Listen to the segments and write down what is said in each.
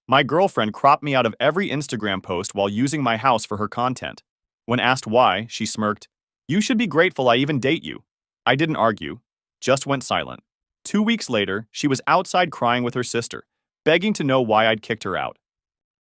My girlfriend cropped me out of every Instagram post while using my house for her content. When asked why, she smirked, "You should be grateful I even date you." I didn't argue, just went silent. 2 weeks later, she was outside crying with her sister, begging to know why I'd kicked her out.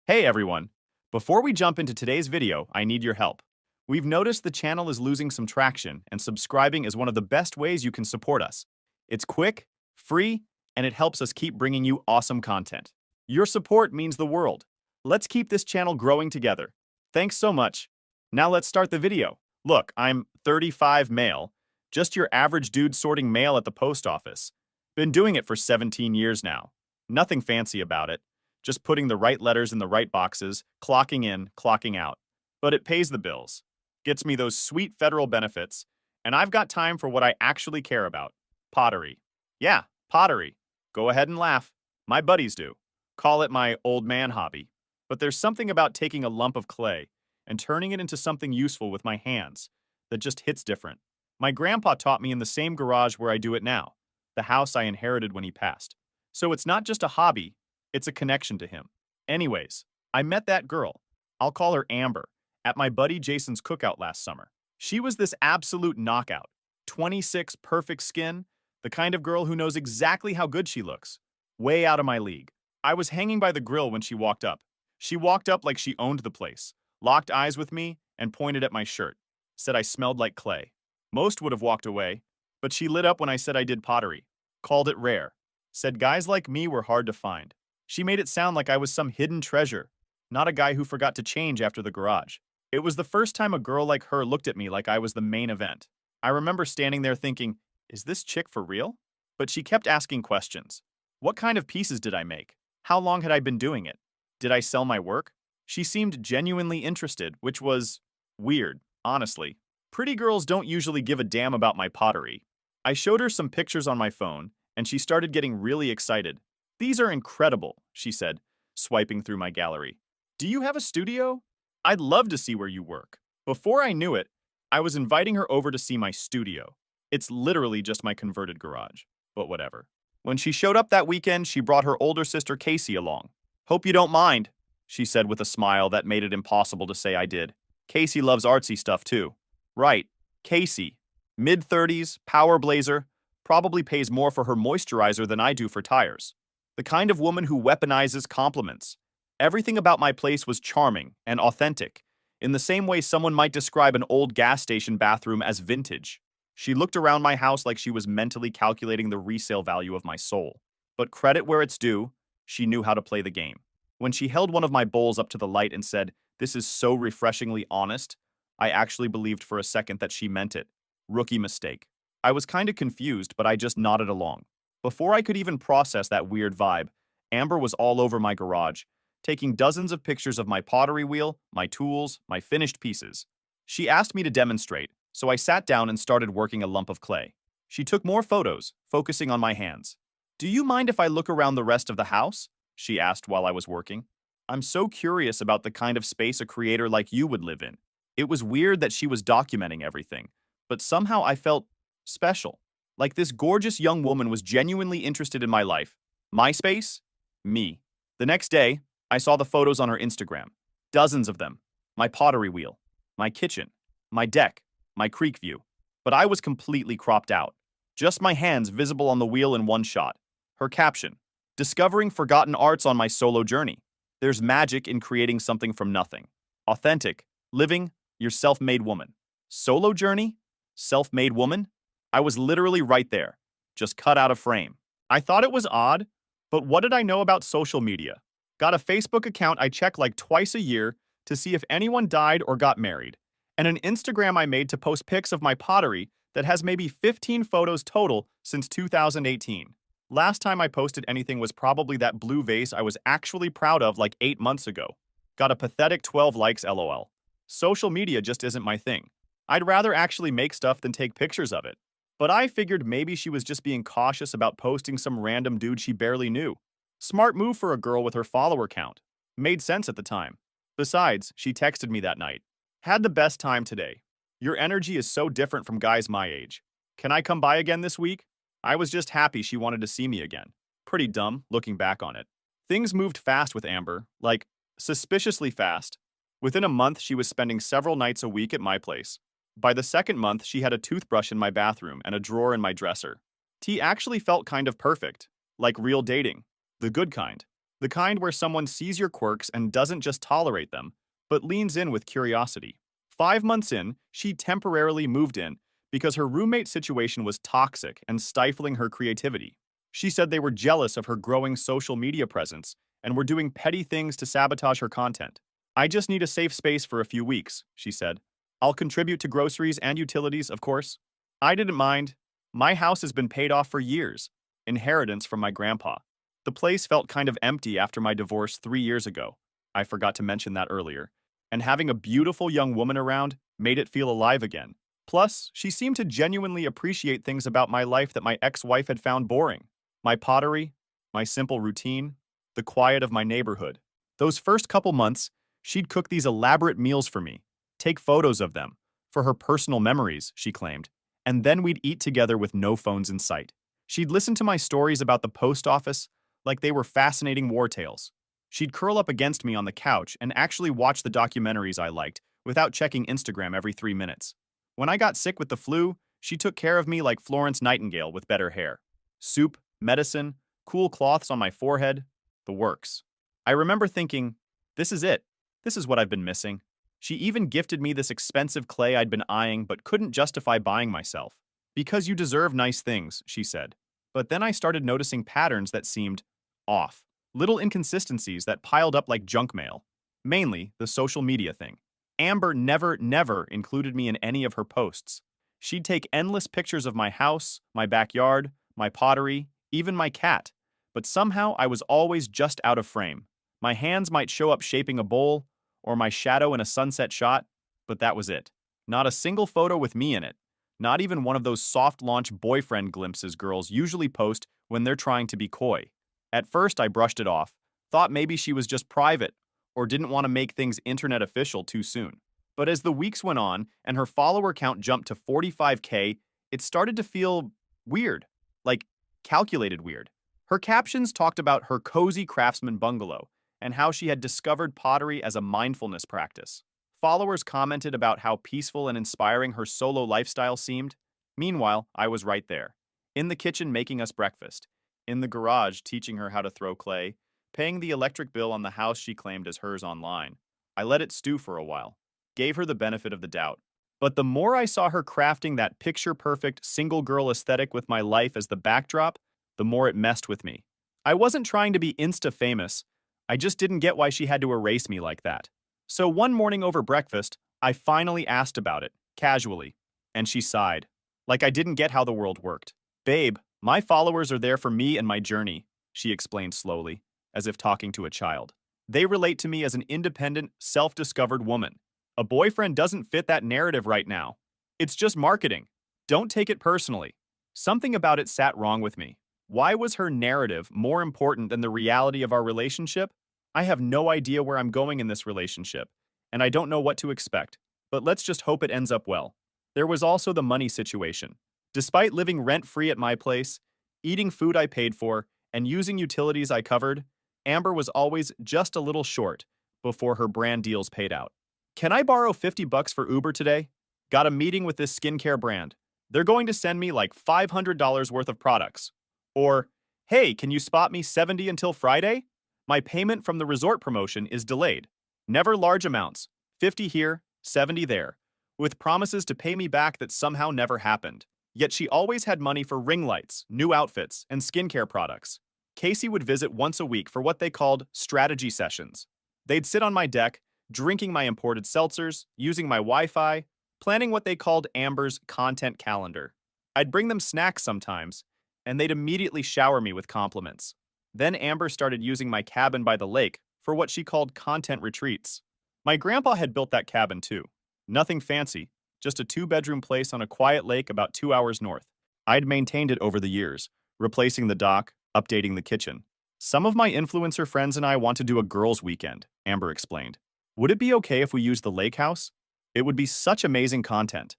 Hey everyone! Before we jump into today's video, I need your help. We've noticed the channel is losing some traction, and subscribing is one of the best ways you can support us. It's quick, free, and it helps us keep bringing you awesome content. Your support means the world. Let's keep this channel growing together. Thanks so much. Now let's start the video. Look, I'm 35 male, just your average dude sorting mail at the post office. Been doing it for 17 years now. Nothing fancy about it. Just putting the right letters in the right boxes, clocking in, clocking out. But it pays the bills, gets me those sweet federal benefits, and I've got time for what I actually care about. Pottery. Yeah, pottery. Go ahead and laugh. My buddies do. Call it my old man hobby. But there's something about taking a lump of clay and turning it into something useful with my hands that just hits different. My grandpa taught me in the same garage where I do it now, the house I inherited when he passed. So it's not just a hobby, it's a connection to him. Anyways, I met that girl, I'll call her Amber, at my buddy Jason's cookout last summer. She was this absolute knockout, 26 perfect skin, the kind of girl who knows exactly how good she looks. Way out of my league. I was hanging by the grill when she walked up. She walked up like she owned the place, locked eyes with me, and pointed at my shirt. Said I smelled like clay. Most would have walked away, but she lit up when I said I did pottery. Called it rare. Said guys like me were hard to find. She made it sound like I was some hidden treasure, not a guy who forgot to change after the garage. It was the first time a girl like her looked at me like I was the main event. I remember standing there thinking, is this chick for real? But she kept asking questions. What kind of pieces did I make? How long had I been doing it? Did I sell my work? She seemed genuinely interested, which was weird, honestly. Pretty girls don't usually give a damn about my pottery. I showed her some pictures on my phone, and she started getting really excited. "These are incredible," she said, swiping through my gallery. "Do you have a studio? I'd love to see where you work." Before I knew it, I was inviting her over to see my studio. It's literally just my converted garage, but whatever. When she showed up that weekend, she brought her older sister Casey along. "Hope you don't mind," she said with a smile that made it impossible to say I did. Casey loves artsy stuff too. Right, Casey. Mid-30s, power blazer, probably pays more for her moisturizer than I do for tires. The kind of woman who weaponizes compliments. Everything about my place was charming and authentic, in the same way someone might describe an old gas station bathroom as vintage. She looked around my house like she was mentally calculating the resale value of my soul. But credit where it's due, she knew how to play the game. When she held one of my bowls up to the light and said, "This is so refreshingly honest," I actually believed for a second that she meant it. Rookie mistake. I was kinda confused, but I just nodded along. Before I could even process that weird vibe, Amber was all over my garage, taking dozens of pictures of my pottery wheel, my tools, my finished pieces. She asked me to demonstrate, so I sat down and started working a lump of clay. She took more photos, focusing on my hands. "Do you mind if I look around the rest of the house?" she asked while I was working. I'm so curious about the kind of space a creator like you would live in. It was weird that she was documenting everything, but somehow I felt special. Like this gorgeous young woman was genuinely interested in my life. My space? Me. The next day, I saw the photos on her Instagram. Dozens of them. My pottery wheel, my kitchen, my deck, my creek view. But I was completely cropped out. Just my hands visible on the wheel in one shot. Her caption: "Discovering forgotten arts on my solo journey. There's magic in creating something from nothing. Authentic, living, your self-made woman." Solo journey? Self-made woman? I was literally right there, just cut out of frame. I thought it was odd, but what did I know about social media? Got a Facebook account I check like twice a year to see if anyone died or got married, and an Instagram I made to post pics of my pottery that has maybe 15 photos total since 2018. Last time I posted anything was probably that blue vase I was actually proud of like 8 months ago. Got a pathetic 12 likes lol. Social media just isn't my thing. I'd rather actually make stuff than take pictures of it. But I figured maybe she was just being cautious about posting some random dude she barely knew. Smart move for a girl with her follower count. Made sense at the time. Besides, she texted me that night. "Had the best time today. Your energy is so different from guys my age. Can I come by again this week?" I was just happy she wanted to see me again. Pretty dumb, looking back on it. Things moved fast with Amber, like suspiciously fast. Within a month, she was spending several nights a week at my place. By the second month, she had a toothbrush in my bathroom and a drawer in my dresser. Tea actually felt kind of perfect, like real dating. The good kind. The kind where someone sees your quirks and doesn't just tolerate them, but leans in with curiosity. 5 months in, she temporarily moved in because her roommate situation was toxic and stifling her creativity. She said they were jealous of her growing social media presence and were doing petty things to sabotage her content. I just need a safe space for a few weeks, she said. I'll contribute to groceries and utilities, of course. I didn't mind. My house has been paid off for years, inheritance from my grandpa. The place felt kind of empty after my divorce 3 years ago. I forgot to mention that earlier. And having a beautiful young woman around made it feel alive again. Plus, she seemed to genuinely appreciate things about my life that my ex-wife had found boring. My pottery, my simple routine, the quiet of my neighborhood. Those first couple months, she'd cook these elaborate meals for me, take photos of them, for her personal memories, she claimed, and then we'd eat together with no phones in sight. She'd listen to my stories about the post office like they were fascinating war tales. She'd curl up against me on the couch and actually watch the documentaries I liked without checking Instagram every 3 minutes. When I got sick with the flu, she took care of me like Florence Nightingale with better hair. Soup, medicine, cool cloths on my forehead, the works. I remember thinking, this is it. This is what I've been missing. She even gifted me this expensive clay I'd been eyeing but couldn't justify buying myself. Because you deserve nice things, she said. But then I started noticing patterns that seemed off. Little inconsistencies that piled up like junk mail. Mainly, the social media thing. Amber never included me in any of her posts. She'd take endless pictures of my house, my backyard, my pottery, even my cat. But somehow I was always just out of frame. My hands might show up shaping a bowl, or my shadow in a sunset shot, but that was it. Not a single photo with me in it. Not even one of those soft launch boyfriend glimpses girls usually post when they're trying to be coy. At first, I brushed it off, thought maybe she was just private or didn't want to make things internet official too soon. But as the weeks went on and her follower count jumped to 45K, it started to feel weird, like calculated weird. Her captions talked about her cozy craftsman bungalow and how she had discovered pottery as a mindfulness practice. Followers commented about how peaceful and inspiring her solo lifestyle seemed. Meanwhile, I was right there, in the kitchen making us breakfast, in the garage teaching her how to throw clay, paying the electric bill on the house she claimed as hers online. I let it stew for a while, gave her the benefit of the doubt. But the more I saw her crafting that picture-perfect single girl aesthetic with my life as the backdrop, the more it messed with me. I wasn't trying to be Insta-famous, I just didn't get why she had to erase me like that. So one morning over breakfast, I finally asked about it, casually, and she sighed, like I didn't get how the world worked. Babe, my followers are there for me and my journey, she explained slowly, as if talking to a child. They relate to me as an independent, self-discovered woman. A boyfriend doesn't fit that narrative right now. It's just marketing. Don't take it personally. Something about it sat wrong with me. Why was her narrative more important than the reality of our relationship? I have no idea where I'm going in this relationship, and I don't know what to expect, but let's just hope it ends up well. There was also the money situation. Despite living rent-free at my place, eating food I paid for, and using utilities I covered, Amber was always just a little short before her brand deals paid out. Can I borrow $50 for Uber today? Got a meeting with this skincare brand. They're going to send me like $500 worth of products. Or, hey, can you spot me 70 until Friday? My payment from the resort promotion is delayed. Never large amounts, 50 here, 70 there, with promises to pay me back that somehow never happened. Yet she always had money for ring lights, new outfits, and skincare products. Casey would visit once a week for what they called strategy sessions. They'd sit on my deck, drinking my imported seltzers, using my Wi-Fi, planning what they called Amber's content calendar. I'd bring them snacks sometimes, and they'd immediately shower me with compliments. Then Amber started using my cabin by the lake for what she called content retreats. My grandpa had built that cabin too. Nothing fancy, just a 2-bedroom place on a quiet lake about 2 hours north. I'd maintained it over the years, replacing the dock, updating the kitchen. Some of my influencer friends and I want to do a girls' weekend, Amber explained. Would it be okay if we used the lake house? It would be such amazing content.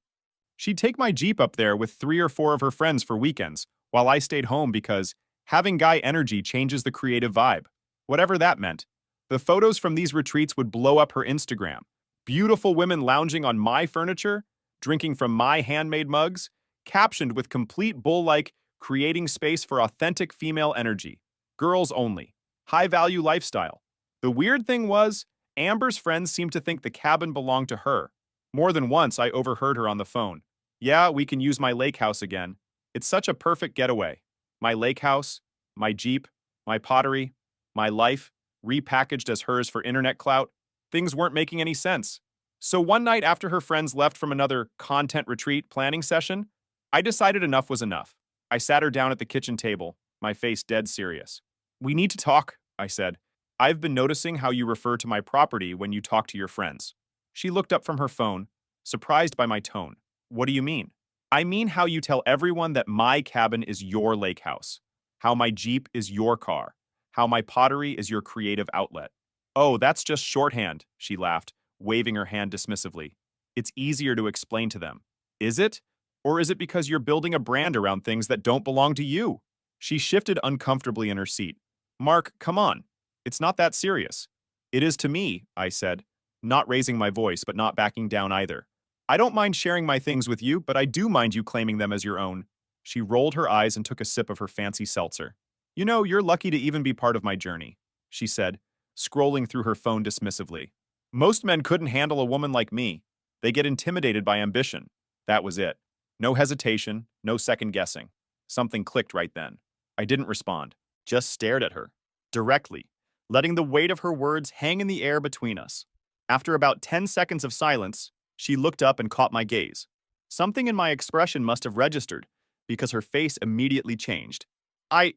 She'd take my Jeep up there with 3 or 4 of her friends for weekends, while I stayed home because having guy energy changes the creative vibe. whatever that meant. The photos from these retreats would blow up her Instagram. Beautiful women lounging on my furniture, drinking from my handmade mugs, captioned with complete bull-like, creating space for authentic female energy. Girls only. High-value lifestyle. The weird thing was, Amber's friends seemed to think the cabin belonged to her. More than once, I overheard her on the phone. Yeah, we can use my lake house again. It's such a perfect getaway. My lake house, my Jeep, my pottery, my life, repackaged as hers for internet clout. Things weren't making any sense. So one night after her friends left from another content retreat planning session, I decided enough was enough. I sat her down at the kitchen table, my face dead serious. We need to talk, I said. I've been noticing how you refer to my property when you talk to your friends. She looked up from her phone, surprised by my tone. What do you mean? I mean how you tell everyone that my cabin is your lake house, how my Jeep is your car, how my pottery is your creative outlet. Oh, that's just shorthand, she laughed, waving her hand dismissively. It's easier to explain to them. Is it? Or is it because you're building a brand around things that don't belong to you? She shifted uncomfortably in her seat. Mark, come on. It's not that serious. It is to me, I said, not raising my voice but not backing down either. I don't mind sharing my things with you, but I do mind you claiming them as your own. She rolled her eyes and took a sip of her fancy seltzer. You know, you're lucky to even be part of my journey, she said, scrolling through her phone dismissively. Most men couldn't handle a woman like me. They get intimidated by ambition. That was it. No hesitation, no second guessing. Something clicked right then. I didn't respond, just stared at her, directly, letting the weight of her words hang in the air between us. After about 10 seconds of silence, she looked up and caught my gaze. Something in my expression must have registered, because her face immediately changed. I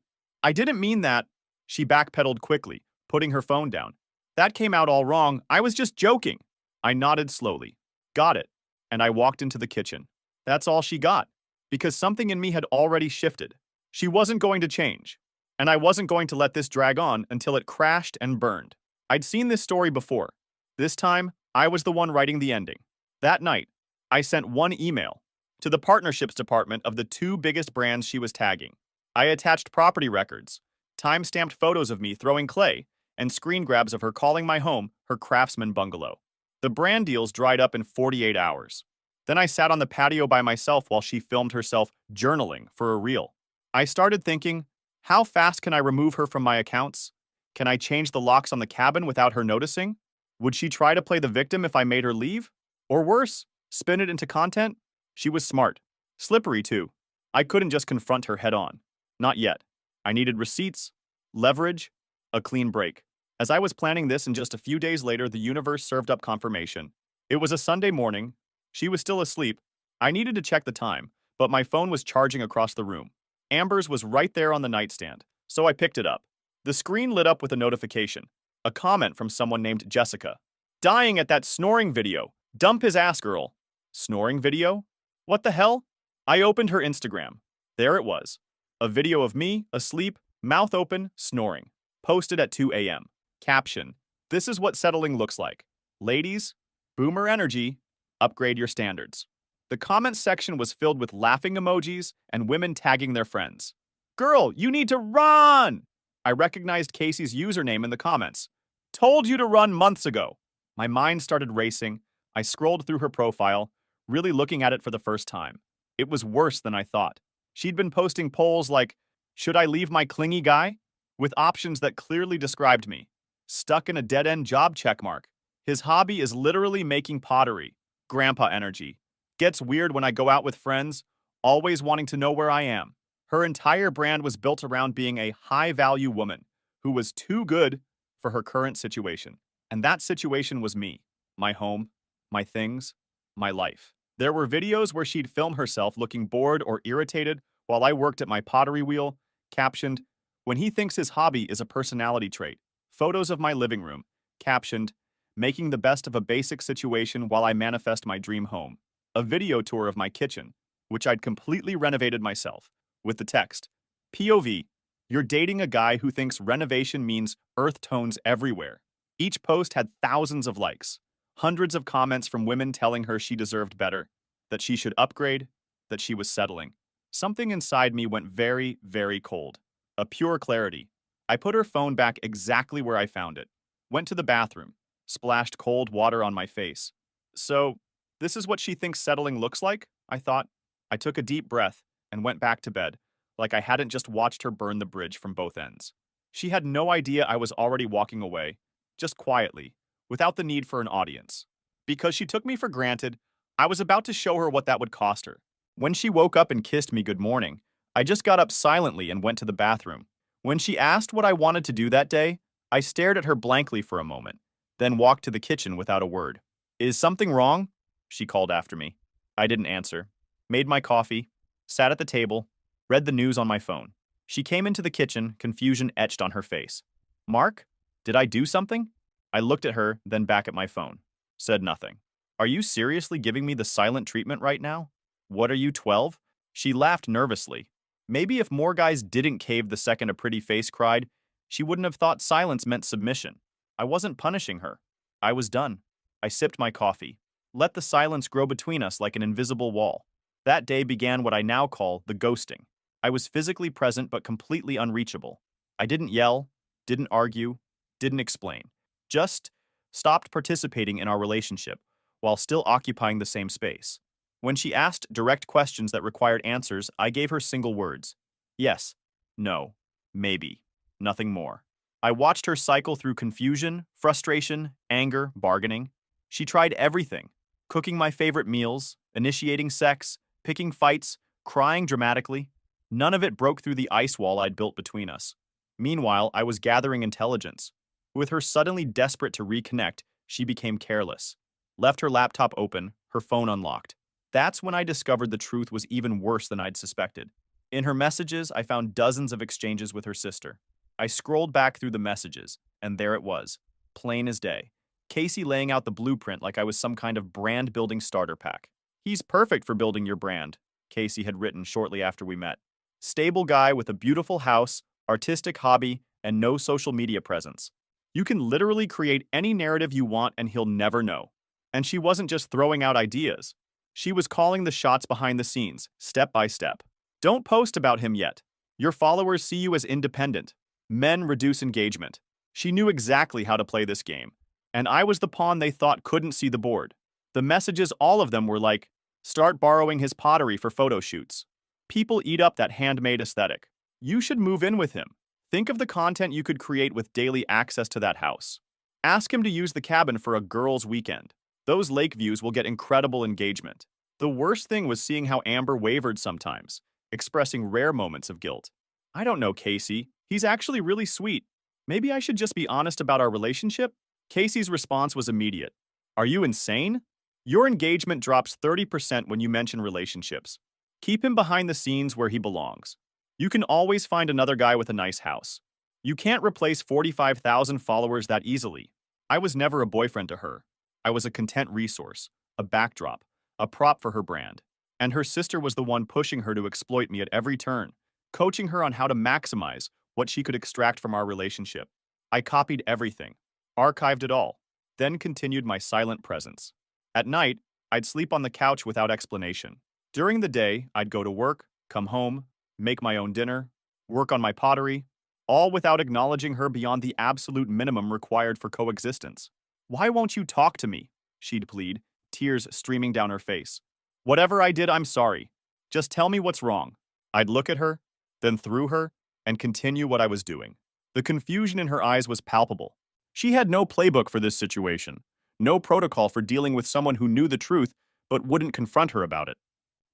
didn't mean that. She backpedaled quickly, putting her phone down. That came out all wrong. I was just joking. I nodded slowly. Got it. And I walked into the kitchen. That's all she got, because something in me had already shifted. She wasn't going to change, and I wasn't going to let this drag on until it crashed and burned. I'd seen this story before. This time, I was the one writing the ending. That night, I sent one email to the partnerships department of the two biggest brands she was tagging. I attached property records, time-stamped photos of me throwing clay, and screen grabs of her calling my home her Craftsman bungalow. The brand deals dried up in 48 hours. Then I sat on the patio by myself while she filmed herself journaling for a reel. I started thinking, how fast can I remove her from my accounts? Can I change the locks on the cabin without her noticing? Would she try to play the victim if I made her leave? Or worse, spin it into content? She was smart. Slippery, too. I couldn't just confront her head-on. Not yet. I needed receipts, leverage, a clean break. As I was planning this, and just a few days later, the universe served up confirmation. It was a Sunday morning. She was still asleep. I needed to check the time, but my phone was charging across the room. Amber's was right there on the nightstand, so I picked it up. The screen lit up with a notification. A comment from someone named Jessica. Dying at that snoring video. Dump his ass, girl. Snoring video? What the hell? I opened her Instagram. There it was. A video of me, asleep, mouth open, snoring. Posted at 2 a.m. Caption. This is what settling looks like. Ladies, boomer energy, upgrade your standards. The comments section was filled with laughing emojis and women tagging their friends. Girl, you need to run! I recognized Casey's username in the comments. Told you to run months ago. My mind started racing. I scrolled through her profile, really looking at it for the first time. It was worse than I thought. She'd been posting polls like, should I leave my clingy guy? With options that clearly described me. Stuck in a dead-end job checkmark. His hobby is literally making pottery. Grandpa energy. Gets weird when I go out with friends, always wanting to know where I am. Her entire brand was built around being a high-value woman who was too good for her current situation. And that situation was me. My home, my things, my life. There were videos where she'd film herself looking bored or irritated while I worked at my pottery wheel, captioned, when he thinks his hobby is a personality trait. Photos of my living room, captioned, making the best of a basic situation while I manifest my dream home. A video tour of my kitchen, which I'd completely renovated myself, with the text, POV, you're dating a guy who thinks renovation means earth tones everywhere. Each post had thousands of likes, hundreds of comments from women telling her she deserved better, that she should upgrade, that she was settling. Something inside me went very, very cold. A pure clarity. I put her phone back exactly where I found it, went to the bathroom, splashed cold water on my face. So, this is what she thinks settling looks like? I thought. I took a deep breath and went back to bed, like I hadn't just watched her burn the bridge from both ends. She had no idea I was already walking away, just quietly, without the need for an audience. Because she took me for granted, I was about to show her what that would cost her. When she woke up and kissed me good morning, I just got up silently and went to the bathroom. When she asked what I wanted to do that day, I stared at her blankly for a moment, then walked to the kitchen without a word. Is something wrong? She called after me. I didn't answer. Made my coffee, sat at the table, read the news on my phone. She came into the kitchen, confusion etched on her face. Mark? Did I do something? I looked at her, then back at my phone. Said nothing. Are you seriously giving me the silent treatment right now? What are you, 12? She laughed nervously. Maybe if more guys didn't cave the second a pretty face cried, she wouldn't have thought silence meant submission. I wasn't punishing her. I was done. I sipped my coffee. Let the silence grow between us like an invisible wall. That day began what I now call the ghosting. I was physically present but completely unreachable. I didn't yell, didn't argue, didn't explain. Just stopped participating in our relationship while still occupying the same space. When she asked direct questions that required answers, I gave her single words. Yes, no, maybe, nothing more. I watched her cycle through confusion, frustration, anger, bargaining. She tried everything, cooking my favorite meals, initiating sex, picking fights, crying dramatically. None of it broke through the ice wall I'd built between us. Meanwhile, I was gathering intelligence. With her suddenly desperate to reconnect, she became careless. Left her laptop open, her phone unlocked. That's when I discovered the truth was even worse than I'd suspected. In her messages, I found dozens of exchanges with her sister. I scrolled back through the messages, and there it was, plain as day. Casey laying out the blueprint like I was some kind of brand-building starter pack. He's perfect for building your brand, Casey had written shortly after we met. Stable guy with a beautiful house, artistic hobby, and no social media presence. You can literally create any narrative you want and he'll never know. And she wasn't just throwing out ideas. She was calling the shots behind the scenes, step by step. Don't post about him yet. Your followers see you as independent. Men reduce engagement. She knew exactly how to play this game. And I was the pawn they thought couldn't see the board. The messages, all of them were like, start borrowing his pottery for photo shoots. People eat up that handmade aesthetic. You should move in with him. Think of the content you could create with daily access to that house. Ask him to use the cabin for a girls' weekend. Those lake views will get incredible engagement. The worst thing was seeing how Amber wavered sometimes, expressing rare moments of guilt. I don't know Casey. He's actually really sweet. Maybe I should just be honest about our relationship? Casey's response was immediate. Are you insane? Your engagement drops 30% when you mention relationships. Keep him behind the scenes where he belongs. You can always find another guy with a nice house. You can't replace 45,000 followers that easily. I was never a boyfriend to her. I was a content resource, a backdrop, a prop for her brand. And her sister was the one pushing her to exploit me at every turn, coaching her on how to maximize what she could extract from our relationship. I copied everything, archived it all, then continued my silent presence. At night, I'd sleep on the couch without explanation. During the day, I'd go to work, come home, make my own dinner, work on my pottery, all without acknowledging her beyond the absolute minimum required for coexistence. Why won't you talk to me? She'd plead, tears streaming down her face. Whatever I did, I'm sorry. Just tell me what's wrong. I'd look at her, then through her, and continue what I was doing. The confusion in her eyes was palpable. She had no playbook for this situation, no protocol for dealing with someone who knew the truth but wouldn't confront her about it.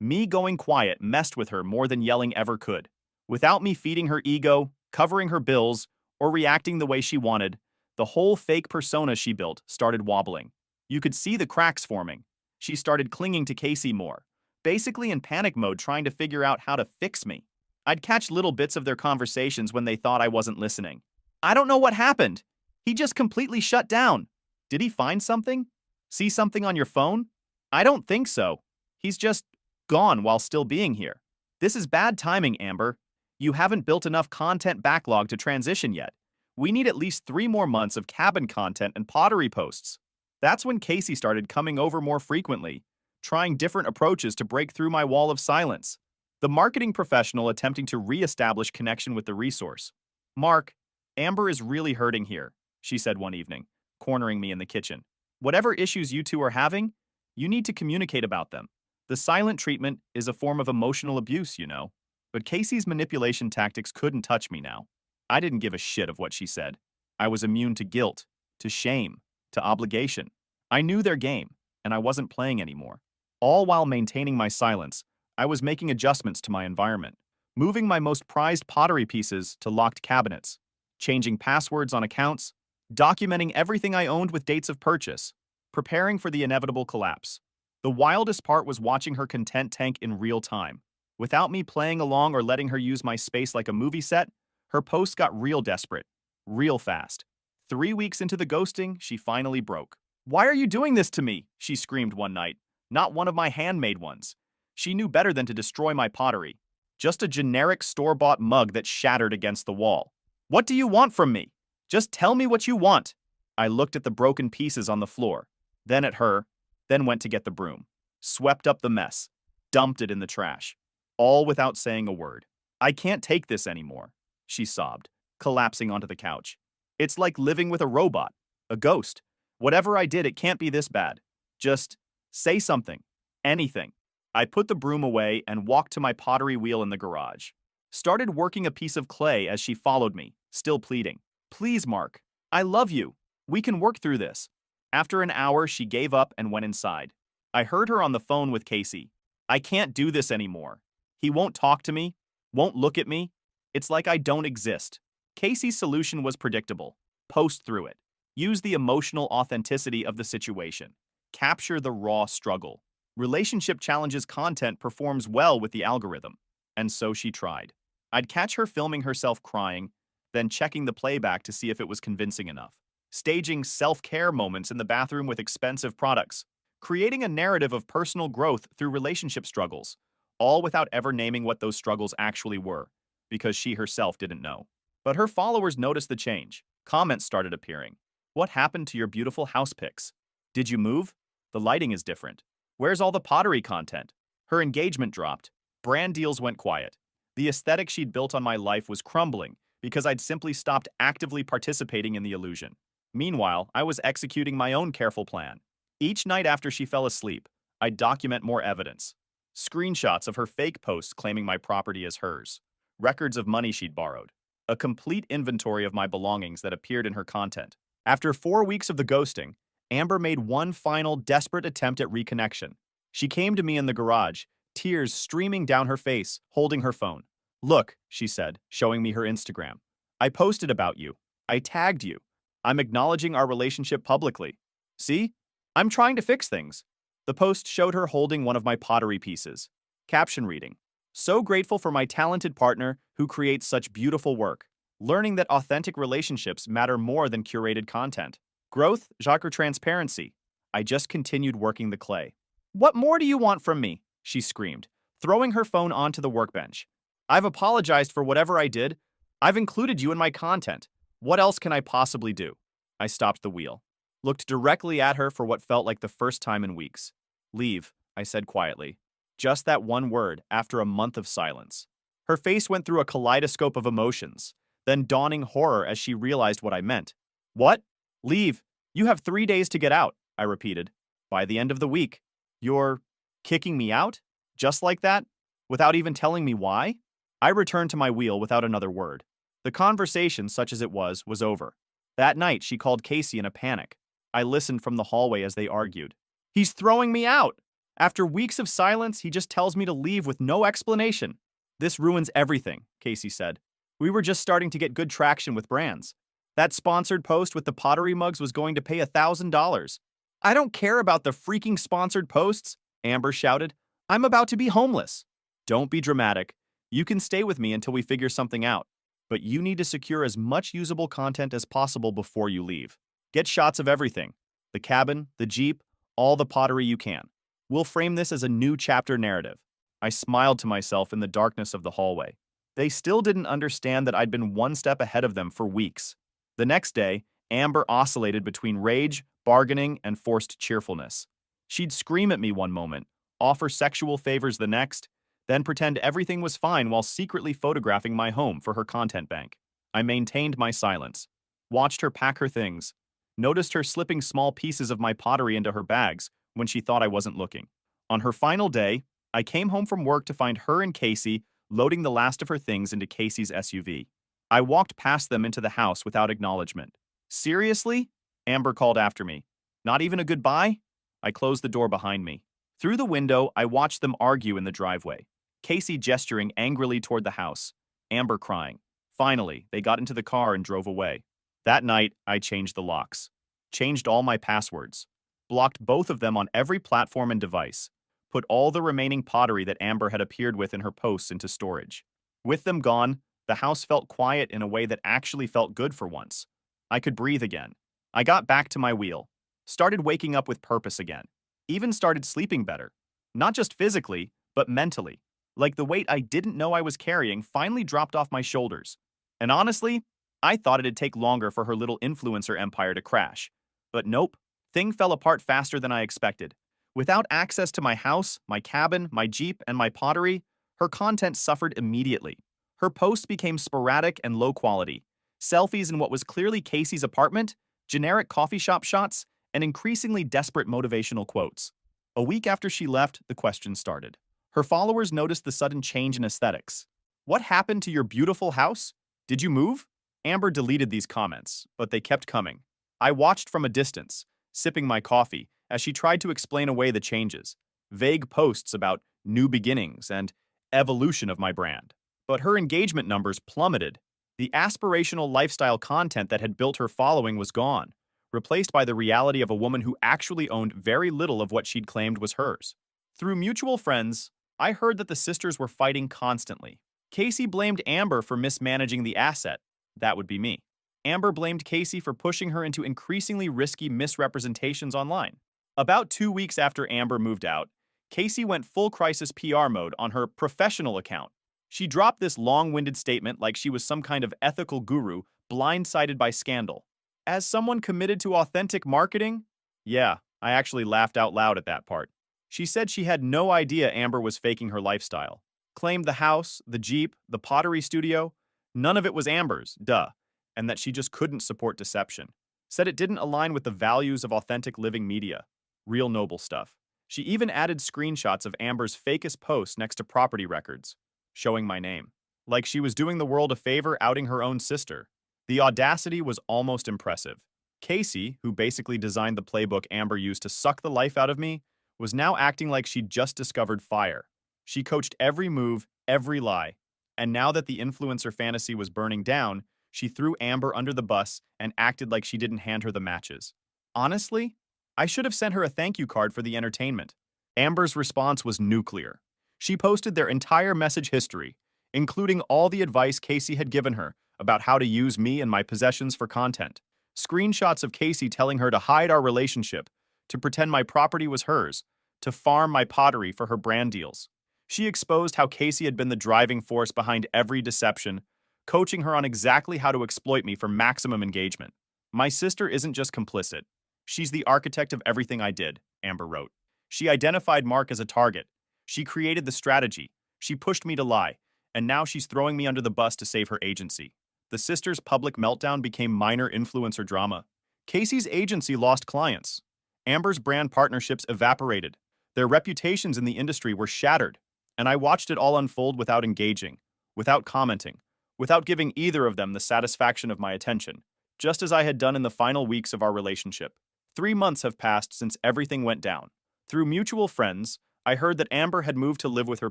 Me going quiet messed with her more than yelling ever could. Without me feeding her ego, covering her bills, or reacting the way she wanted, the whole fake persona she built started wobbling. You could see the cracks forming. She started clinging to Casey more, basically in panic mode trying to figure out how to fix me. I'd catch little bits of their conversations when they thought I wasn't listening. I don't know what happened. He just completely shut down. Did he find something? See something on your phone? I don't think so. He's just gone while still being here. This is bad timing, Amber. You haven't built enough content backlog to transition yet. We need at least 3 more months of cabin content and pottery posts. That's when Casey started coming over more frequently, trying different approaches to break through my wall of silence. The marketing professional attempting to re-establish connection with the resource. Mark, Amber is really hurting here, she said one evening, cornering me in the kitchen. Whatever issues you two are having, you need to communicate about them. The silent treatment is a form of emotional abuse, you know. But Casey's manipulation tactics couldn't touch me now. I didn't give a shit of what she said. I was immune to guilt, to shame, to obligation. I knew their game, and I wasn't playing anymore. All while maintaining my silence, I was making adjustments to my environment, moving my most prized pottery pieces to locked cabinets, changing passwords on accounts, documenting everything I owned with dates of purchase, preparing for the inevitable collapse. The wildest part was watching her content tank in real time. Without me playing along or letting her use my space like a movie set, her posts got real desperate, real fast. 3 weeks into the ghosting, she finally broke. "Why are you doing this to me?" she screamed one night. Not one of my handmade ones. She knew better than to destroy my pottery. Just a generic store-bought mug that shattered against the wall. "What do you want from me? Just tell me what you want." I looked at the broken pieces on the floor, then at her, then went to get the broom. Swept up the mess, dumped it in the trash, all without saying a word. "I can't take this anymore," she sobbed, collapsing onto the couch. "It's like living with a robot, a ghost. Whatever I did, it can't be this bad. Just say something, anything." I put the broom away and walked to my pottery wheel in the garage. Started working a piece of clay as she followed me, still pleading. "Please, Mark. I love you. We can work through this." After an hour, she gave up and went inside. I heard her on the phone with Casey. "I can't do this anymore. He won't talk to me, won't look at me. It's like I don't exist." Casey's solution was predictable. Post through it. Use the emotional authenticity of the situation. Capture the raw struggle. Relationship Challenges content performs well with the algorithm. And so she tried. I'd catch her filming herself crying, then checking the playback to see if it was convincing enough. Staging self-care moments in the bathroom with expensive products. Creating a narrative of personal growth through relationship struggles, all without ever naming what those struggles actually were, because she herself didn't know. But her followers noticed the change. Comments started appearing. "What happened to your beautiful house pics? Did you move? The lighting is different. Where's all the pottery content?" Her engagement dropped. Brand deals went quiet. The aesthetic she'd built on my life was crumbling because I'd simply stopped actively participating in the illusion. Meanwhile, I was executing my own careful plan. Each night after she fell asleep, I'd document more evidence. Screenshots of her fake posts claiming my property as hers. Records of money she'd borrowed. A complete inventory of my belongings that appeared in her content. After 4 weeks of the ghosting, Amber made one final desperate attempt at reconnection. She came to me in the garage, tears streaming down her face, holding her phone. "Look," she said, showing me her Instagram. "I posted about you. I tagged you. I'm acknowledging our relationship publicly. See? I'm trying to fix things." The post showed her holding one of my pottery pieces. Caption reading, "So grateful for my talented partner who creates such beautiful work. Learning that authentic relationships matter more than curated content. Growth, Jacques, transparency." I just continued working the clay. "What more do you want from me?" she screamed, throwing her phone onto the workbench. "I've apologized for whatever I did. I've included you in my content. What else can I possibly do?" I stopped the wheel, looked directly at her for what felt like the first time in weeks. "Leave," I said quietly. Just that one word after a month of silence. Her face went through a kaleidoscope of emotions, then dawning horror as she realized what I meant. "What? Leave. You have 3 days to get out," I repeated. "By the end of the week." "You're kicking me out? Just like that? Without even telling me why?" I returned to my wheel without another word. The conversation, such as it was over. That night, she called Casey in a panic. I listened from the hallway as they argued. "He's throwing me out. After weeks of silence, he just tells me to leave with no explanation." "This ruins everything," Casey said. "We were just starting to get good traction with brands. That sponsored post with the pottery mugs was going to pay $1,000. "I don't care about the freaking sponsored posts," Amber shouted. "I'm about to be homeless." "Don't be dramatic. You can stay with me until we figure something out. But you need to secure as much usable content as possible before you leave. Get shots of everything. The cabin, the Jeep, all the pottery you can. We'll frame this as a new chapter narrative." I smiled to myself in the darkness of the hallway. They still didn't understand that I'd been one step ahead of them for weeks. The next day, Amber oscillated between rage, bargaining, and forced cheerfulness. She'd scream at me one moment, offer sexual favors the next, then pretend everything was fine while secretly photographing my home for her content bank. I maintained my silence, watched her pack her things, noticed her slipping small pieces of my pottery into her bags when she thought I wasn't looking. On her final day, I came home from work to find her and Casey loading the last of her things into Casey's SUV. I walked past them into the house without acknowledgement. Seriously? Amber called after me. Not even a goodbye? I closed the door behind me. Through the window, I watched them argue in the driveway. Casey gesturing angrily toward the house, Amber crying. Finally, they got into the car and drove away. That night, I changed the locks, changed all my passwords, blocked both of them on every platform and device, put all the remaining pottery that Amber had appeared with in her posts into storage. With them gone, the house felt quiet in a way that actually felt good for once. I could breathe again. I got back to my wheel, started waking up with purpose again, even started sleeping better. Not just physically, but mentally. Like the weight I didn't know I was carrying finally dropped off my shoulders. And honestly, I thought it'd take longer for her little influencer empire to crash. But nope, thing fell apart faster than I expected. Without access to my house, my cabin, my Jeep, and my pottery, her content suffered immediately. Her posts became sporadic and low quality. Selfies in what was clearly Casey's apartment, generic coffee shop shots, and increasingly desperate motivational quotes. A week after she left, the questions started. Her followers noticed the sudden change in aesthetics. What happened to your beautiful house? Did you move? Amber deleted these comments, but they kept coming. I watched from a distance, sipping my coffee, as she tried to explain away the changes. Vague posts about new beginnings and evolution of my brand. But her engagement numbers plummeted. The aspirational lifestyle content that had built her following was gone, replaced by the reality of a woman who actually owned very little of what she'd claimed was hers. Through mutual friends, I heard that the sisters were fighting constantly. Casey blamed Amber for mismanaging the asset. That would be me. Amber blamed Casey for pushing her into increasingly risky misrepresentations online. About 2 weeks after Amber moved out, Casey went full crisis PR mode on her professional account. She dropped this long-winded statement like she was some kind of ethical guru blindsided by scandal. As someone committed to authentic marketing? Yeah, I actually laughed out loud at that part. She said she had no idea Amber was faking her lifestyle. Claimed the house, the Jeep, the pottery studio, none of it was Amber's, duh, and that she just couldn't support deception. Said it didn't align with the values of authentic living media. Real noble stuff. She even added screenshots of Amber's fakest posts next to property records, showing my name. Like she was doing the world a favor outing her own sister. The audacity was almost impressive. Casey, who basically designed the playbook Amber used to suck the life out of me, was now acting like she'd just discovered fire. She coached every move, every lie. And now that the influencer fantasy was burning down, she threw Amber under the bus and acted like she didn't hand her the matches. Honestly, I should have sent her a thank you card for the entertainment. Amber's response was nuclear. She posted their entire message history, including all the advice Casey had given her about how to use me and my possessions for content. Screenshots of Casey telling her to hide our relationship, to pretend my property was hers, to farm my pottery for her brand deals. She exposed how Casey had been the driving force behind every deception, coaching her on exactly how to exploit me for maximum engagement. My sister isn't just complicit. She's the architect of everything I did, Amber wrote. She identified Mark as a target. She created the strategy. She pushed me to lie. And now she's throwing me under the bus to save her agency. The sisters' public meltdown became minor influencer drama. Casey's agency lost clients. Amber's brand partnerships evaporated. Their reputations in the industry were shattered. And I watched it all unfold without engaging, without commenting, without giving either of them the satisfaction of my attention, just as I had done in the final weeks of our relationship. 3 months have passed since everything went down. Through mutual friends, I heard that Amber had moved to live with her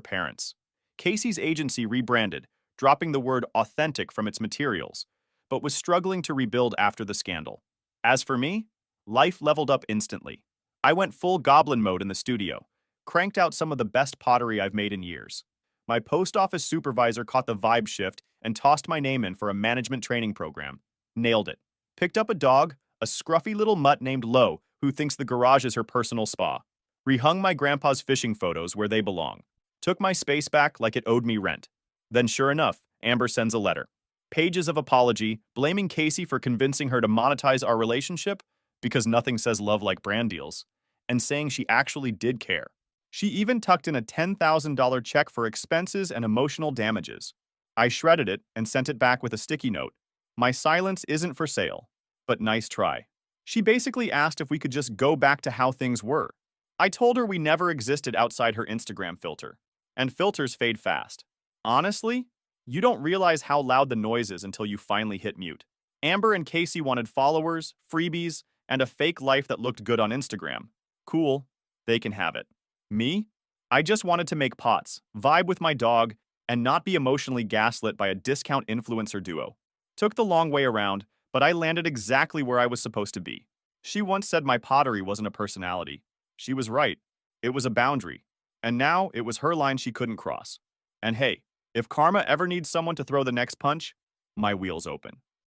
parents. Casey's agency rebranded, dropping the word authentic from its materials, but was struggling to rebuild after the scandal. As for me, life leveled up instantly. I went full goblin mode in the studio, cranked out some of the best pottery I've made in years. My post office supervisor caught the vibe shift and tossed my name in for a management training program. Nailed it. Picked up a dog, a scruffy little mutt named Lo, who thinks the garage is her personal spa. Rehung my grandpa's fishing photos where they belong. Took my space back like it owed me rent. Then sure enough, Amber sends a letter. Pages of apology, blaming Casey for convincing her to monetize our relationship, because nothing says love like brand deals, and saying she actually did care. She even tucked in a $10,000 check for expenses and emotional damages. I shredded it and sent it back with a sticky note. My silence isn't for sale, but nice try. She basically asked if we could just go back to how things were. I told her we never existed outside her Instagram filter, and filters fade fast. Honestly, you don't realize how loud the noise is until you finally hit mute. Amber and Casey wanted followers, freebies, and a fake life that looked good on Instagram. Cool, they can have it. Me? I just wanted to make pots, vibe with my dog, and not be emotionally gaslit by a discount influencer duo. Took the long way around, but I landed exactly where I was supposed to be. She once said my pottery wasn't a personality. She was right. It was a boundary. And now it was her line she couldn't cross. And hey, if karma ever needs someone to throw the next punch, my wheel's open.